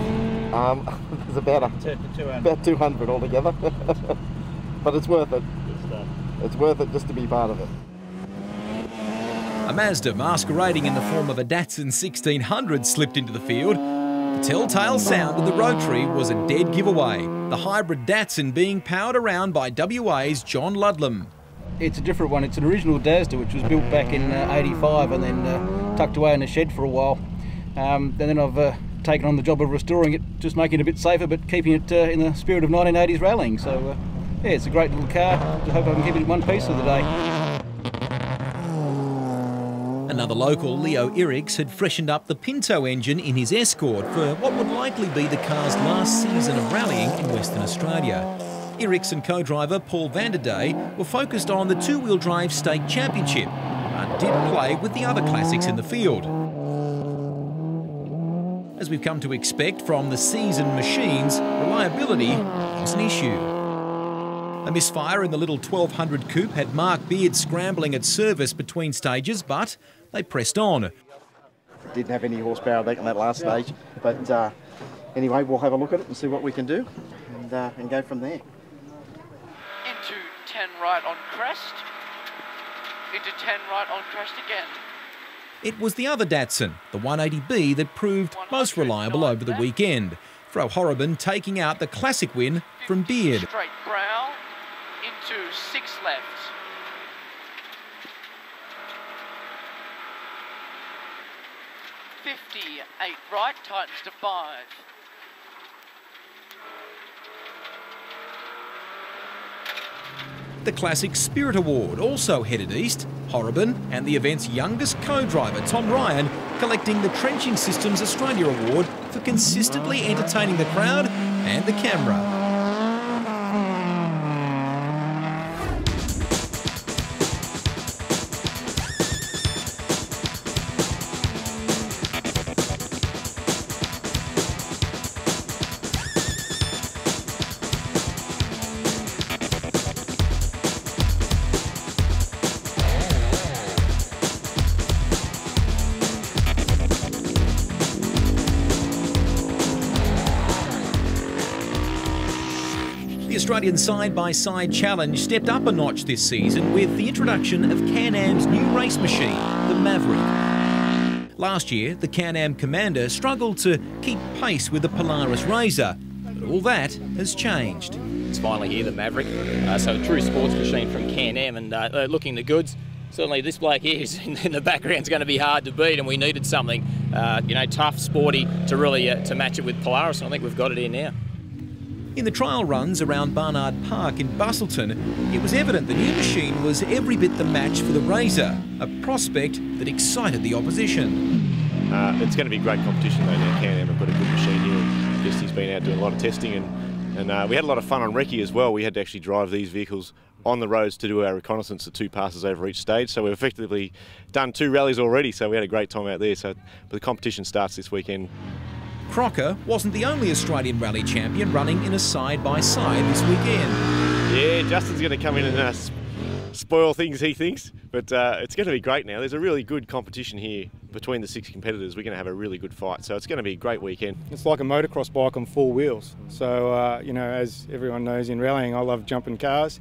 Speaker 19: There's about 200 altogether. But it's worth it. It's worth it just to be part of it.
Speaker 1: A Mazda masquerading in the form of a Datsun 1600 slipped into the field. The telltale sound of the rotary was a dead giveaway, the hybrid Datsun being powered around by WA's John Ludlam.
Speaker 20: It's a different one. It's an original Dasda which was built back in '85 and then tucked away in a shed for a while. And then I've taken on the job of restoring it, just making it a bit safer but keeping it in the spirit of 1980s rallying. So yeah, it's a great little car. I hope I can keep it in one piece for the day.
Speaker 1: Another local, Leo Eriks, had freshened up the Pinto engine in his Escort for what would likely be the car's last season of rallying in Western Australia. Eriks and co-driver Paul Vanderday were focused on the two-wheel drive state championship, but did play with the other classics in the field. As we've come to expect from the seasoned machines, reliability was an issue. A misfire in the little 1200 Coupe had Mark Beard scrambling at service between stages, but they pressed on.
Speaker 19: Didn't have any horsepower back in that last stage, but anyway, we'll have a look at it and see what we can do and go from there.
Speaker 21: Into 10 right on crest, into 10 right on crest again.
Speaker 1: It was the other Datsun, the 180B, that proved most reliable over the weekend. Fro Horrobin taking out the classic win from Beard.
Speaker 21: Straight brow into 6 left. .58 right, tightens to 5.
Speaker 1: The Classic Spirit Award also headed east. Horrobin and the event's youngest co-driver, Tom Ryan, collecting the Trenching Systems Australia Award for consistently entertaining the crowd and the camera. The Australian side-by-side challenge stepped up a notch this season with the introduction of Can-Am's new race machine, the Maverick. Last year, the Can-Am Commander struggled to keep pace with the Polaris Razor, but all that has changed.
Speaker 22: It's finally here, the Maverick. So a true sports machine from Can-Am, and looking the goods. Certainly this bloke here in the background is going to be hard to beat, and we needed something, tough, sporty, to really to match it with Polaris, and I think we've got it here now.
Speaker 1: In the trial runs around Barnard Park in Bustleton, it was evident the new machine was every bit the match for the Razor, a prospect that excited the opposition.
Speaker 2: It's going to be great competition though now. Can-Am have got a good machine here. Just he's been out doing a lot of testing and we had a lot of fun on recce as well. We had to actually drive these vehicles on the roads to do our reconnaissance at 2 passes over each stage. So we've effectively done 2 rallies already, so we had a great time out there. But the competition starts this weekend.
Speaker 1: Crocker wasn't the only Australian rally champion running in a side-by-side this weekend.
Speaker 2: Yeah, Justin's going to come in and spoil things, he thinks, but it's going to be great now. There's a really good competition here between the 6 competitors. We're going to have a really good fight, so it's going to be a great weekend.
Speaker 4: It's like a motocross bike on 4 wheels. So, you know, as everyone knows in rallying, I love jumping cars,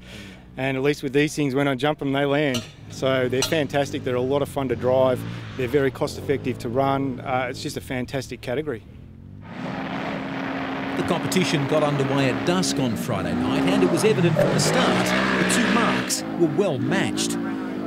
Speaker 4: and at least with these things, when I jump them, they land. So they're fantastic. They're a lot of fun to drive. They're very cost-effective to run. It's just a fantastic category.
Speaker 1: The competition got underway at dusk on Friday night, and it was evident from the start the 2 marks were well matched.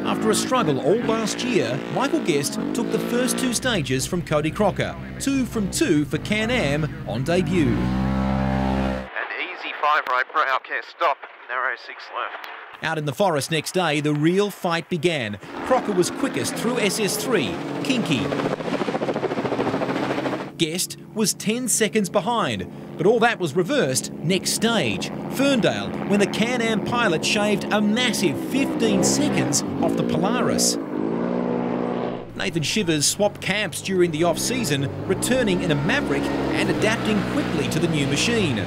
Speaker 1: After a struggle all last year, Michael Guest took the first 2 stages from Cody Crocker, 2 from 2 for Can-Am on debut.
Speaker 23: An easy 5-right broadcast stop, narrow 6 left.
Speaker 1: Out in the forest next day, the real fight began. Crocker was quickest through SS3, Kinky. Guest was 10 seconds behind, but all that was reversed next stage, Ferndale, when the Can-Am pilot shaved a massive 15 seconds off the Polaris. Nathan Shivers swapped camps during the off-season, returning in a Maverick and adapting quickly to the new machine.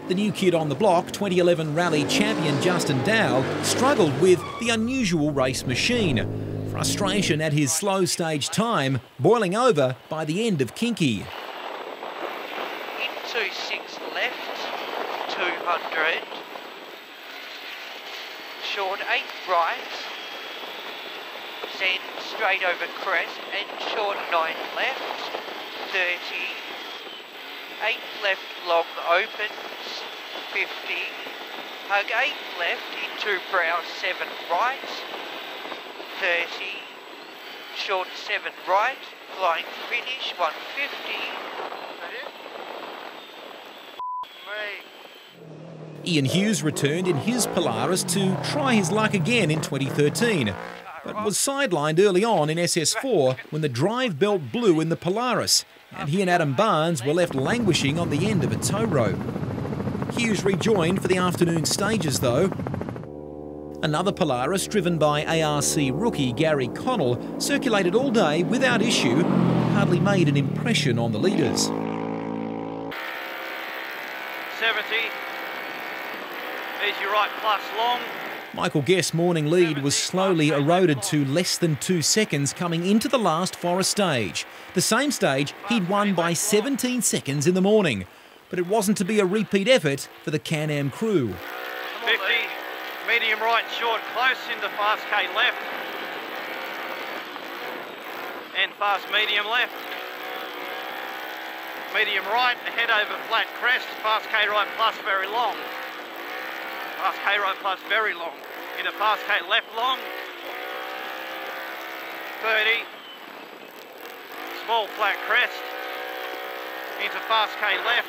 Speaker 1: The new kid on the block, 2011 rally champion Justin Dowell, struggled with the unusual race machine. Frustration at his slow stage time, boiling over by the end of Kinky.
Speaker 21: Into 6 left, 200. Short 8 right. Send straight over crest and short 9 left, 30. 8 left long opens, 50. Hug 8 left into brow 7 right. 30, short 7 right, flying finish 150.
Speaker 1: Ian Hughes returned in his Polaris to try his luck again in 2013, but was sidelined early on in SS4 when the drive belt blew in the Polaris, and he and Adam Barnes were left languishing on the end of a tow rope. Hughes rejoined for the afternoon stages though. Another Polaris, driven by ARC rookie Gary Connell, circulated all day without issue, hardly made an impression on the leaders.
Speaker 21: 70, easy right plus long.
Speaker 1: Michael Guest's morning lead was slowly eroded to less than 2 seconds coming into the last forest stage. The same stage he'd won by 17 seconds in the morning. But it wasn't to be a repeat effort for the Can-Am crew.
Speaker 21: 50. Medium right, short, close into fast K left. And fast medium left. Medium right, ahead over flat crest, fast K right plus very long. Fast K right plus very long. Into fast K left long. 30. Small flat crest. Into fast K left.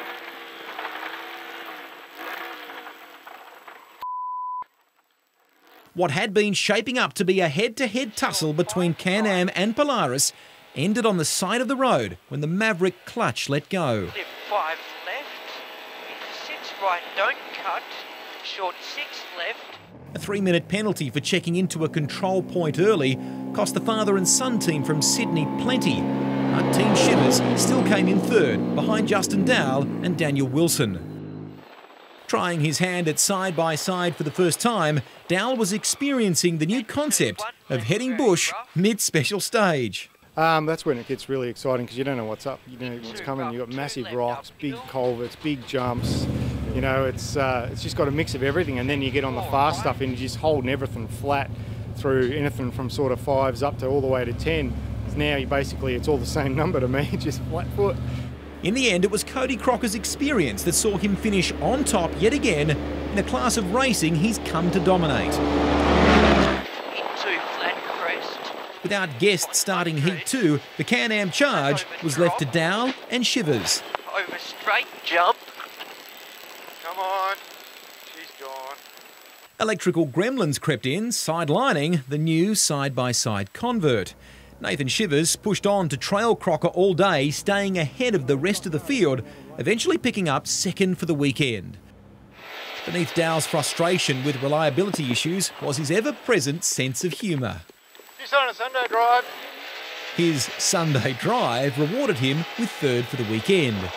Speaker 1: What had been shaping up to be a head-to-head tussle between Can-Am and Polaris ended on the side of the road when the Maverick clutch let go.
Speaker 21: 5 left, into 6 right, don't cut, short 6 left.
Speaker 1: A 3-minute penalty for checking into a control point early cost the father and son team from Sydney plenty. But Team Shivers still came in third, behind Justin Dowell and Daniel Wilson. Trying his hand at side-by-side for the first time, Dowell was experiencing the new concept of heading bush mid-special stage.
Speaker 4: That's when it gets really exciting because you don't know what's up, you don't know what's coming. You've got massive rocks, big culverts, big jumps. You know, it's just got a mix of everything, and then you get on the fast stuff and you're just holding everything flat through anything from sort of 5s up to all the way to 10. Now it's all the same number to me, just flat foot.
Speaker 1: In the end, it was Cody Crocker's experience that saw him finish on top yet again in a class of racing he's come to dominate.
Speaker 21: Into flat crest.
Speaker 1: Without Guest starting Heat 2, the Can-Am charge was left to Dowell and Shivers.
Speaker 21: Over straight jump. Come on. She's gone.
Speaker 1: Electrical gremlins crept in, sidelining the new side-by-side convert. Nathan Shivers pushed on to trail Crocker all day, staying ahead of the rest of the field, eventually picking up second for the weekend. Beneath Dow's frustration with reliability issues was his ever-present sense of humour.
Speaker 21: Just on a Sunday drive.
Speaker 1: His Sunday drive rewarded him with third for the weekend.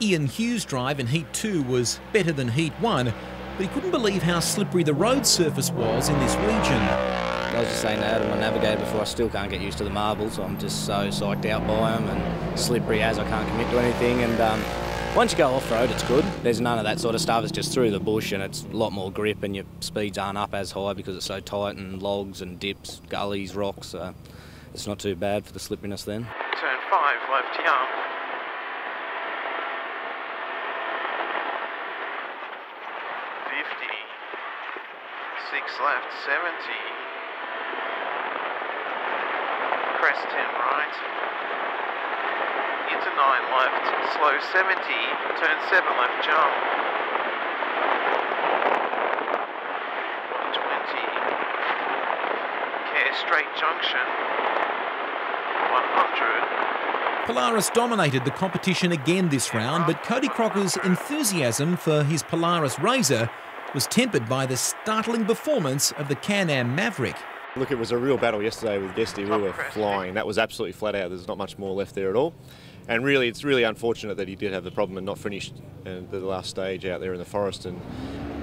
Speaker 1: Ian Hughes' drive in Heat 2 was better than Heat 1, but he couldn't believe how slippery the road surface was in this region.
Speaker 7: I was just saying to Adam, my navigator, before, I still can't get used to the marbles. I'm just so psyched out by them and slippery as I can't commit to anything. And once you go off-road, it's good. There's none of that sort of stuff. It's just through the bush and it's a lot more grip and your speeds aren't up as high because it's so tight and logs and dips, gullies, rocks. So it's not too bad for the slipperiness then.
Speaker 23: Turn 5, left young. 50. 6 left, 70. Crest 10 right. Into 9 left, slow 70. Turn 7 left jump. 120. Care straight junction. 100.
Speaker 1: Polaris dominated the competition again this round, but Cody Crocker's enthusiasm for his Polaris Razor was tempered by the startling performance of the Can-Am Maverick.
Speaker 2: Look, it was a real battle yesterday with Guesty. We were flying. That was absolutely flat out. There's not much more left there at all. And really, it's really unfortunate that he did have the problem and not finished the last stage out there in the forest. And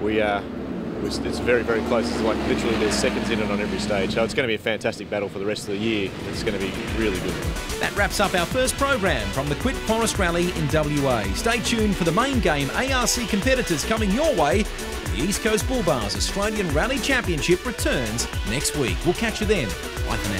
Speaker 2: it's very, very close. It's like literally there's seconds in it on every stage. So it's going to be a fantastic battle for the rest of the year. It's going to be really good.
Speaker 1: That wraps up our first program from the Quit Forest Rally in WA. Stay tuned for the main game ARC competitors coming your way. The East Coast Bull Bars Australian Rally Championship returns next week. We'll catch you then. Bye for now.